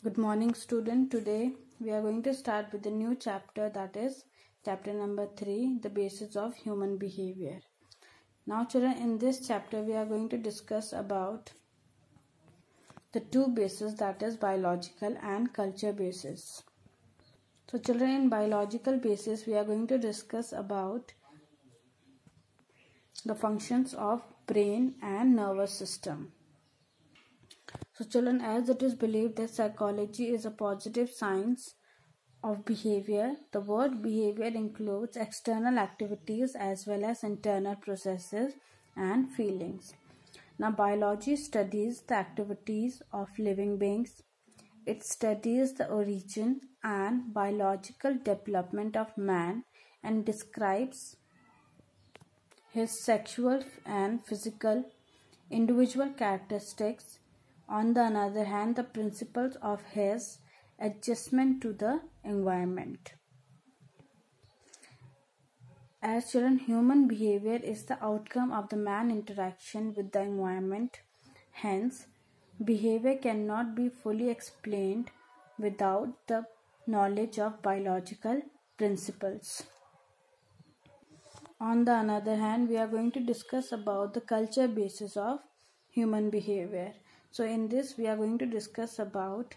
Good morning, student. Today we are going to start with a new chapter, that is chapter number 3, the basis of human behavior. Now children, in this chapter we are going to discuss about the two bases, that is biological and culture basis. So children, in biological basis we are going to discuss about the functions of brain and nervous system. So children, as it is believed that psychology is a positive science of behavior, the word behavior includes external activities as well as internal processes and feelings. Now biology studies the activities of living beings. It studies the origin and biological development of man and describes his sexual and physical individual characteristics. On the other hand, the principles of his adjustment to the environment. As children, human behavior is the outcome of the man interaction with the environment. Hence, behavior cannot be fully explained without the knowledge of biological principles. On the other hand, we are going to discuss about the culture basis of human behavior. So in this we are going to discuss about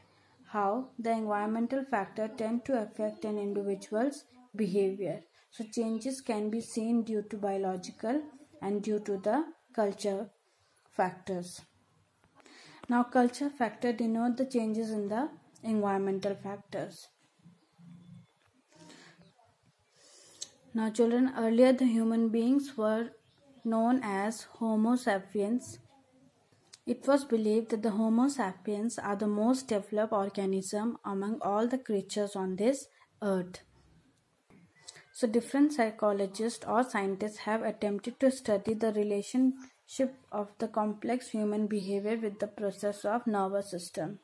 how the environmental factors tend to affect an individual's behavior. So changes can be seen due to biological and due to the culture factors. Now culture factor denote the changes in the environmental factors. Now children, earlier the human beings were known as Homo sapiens. It was believed that the Homo sapiens are the most developed organism among all the creatures on this earth. So different psychologists or scientists have attempted to study the relationship of the complex human behavior with the process of nervous system.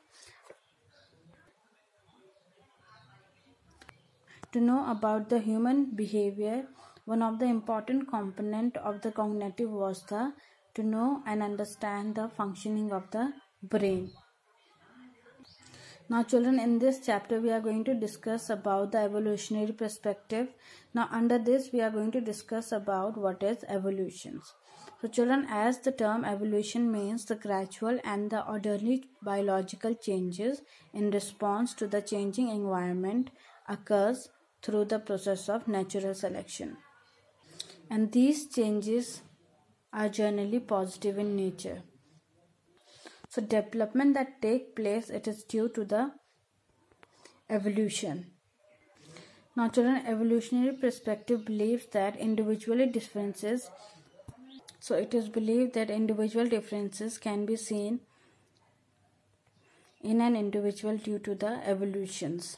To know about the human behavior, one of the important components of the cognitive was to know and understand the functioning of the brain. Now children, in this chapter we are going to discuss about the evolutionary perspective. Now under this we are going to discuss about what is evolution. So children, as the term evolution means the gradual and the orderly biological changes in response to the changing environment occurs through the process of natural selection. And these changes are generally positive in nature. So development that take place, it is due to the evolution. Now children, evolutionary perspective believes that individual differences can be seen in an individual due to the evolutions.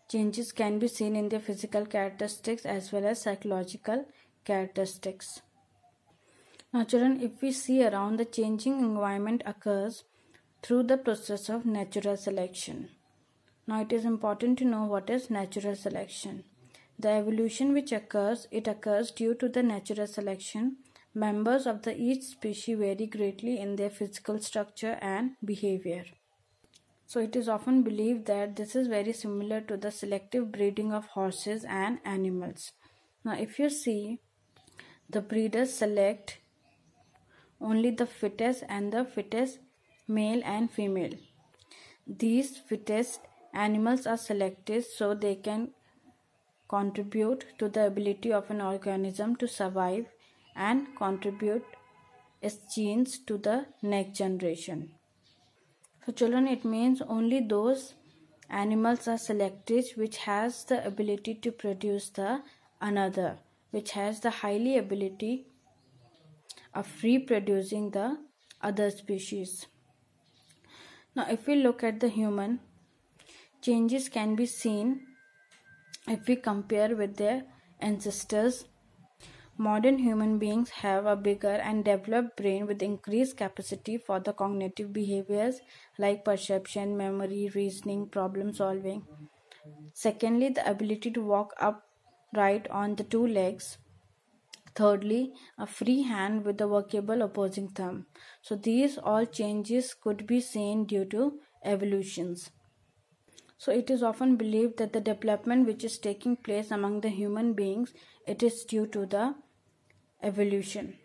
Changes can be seen in their physical characteristics as well as psychological characteristics. Now children, if we see around, the changing environment occurs through the process of natural selection. Now it is important to know what is natural selection. The evolution which occurs, it occurs due to the natural selection. Members of each species vary greatly in their physical structure and behavior. So it is often believed that this is very similar to the selective breeding of horses and animals. Now if you see, the breeders select only the fittest and the fittest male and female. These fittest animals are selected so they can contribute to the ability of an organism to survive and contribute its genes to the next generation. So children, it means only those animals are selected which has the ability to produce the another, which has the highly ability of reproducing the other species. Now if we look at the human, changes can be seen if we compare with their ancestors. Modern human beings have a bigger and developed brain with increased capacity for the cognitive behaviors like perception, memory, reasoning, problem solving. Secondly, the ability to walk upright on the two legs. Thirdly, a free hand with a workable opposing thumb. So these all changes could be seen due to evolutions. So it is often believed that the development which is taking place among the human beings, it is due to the evolution.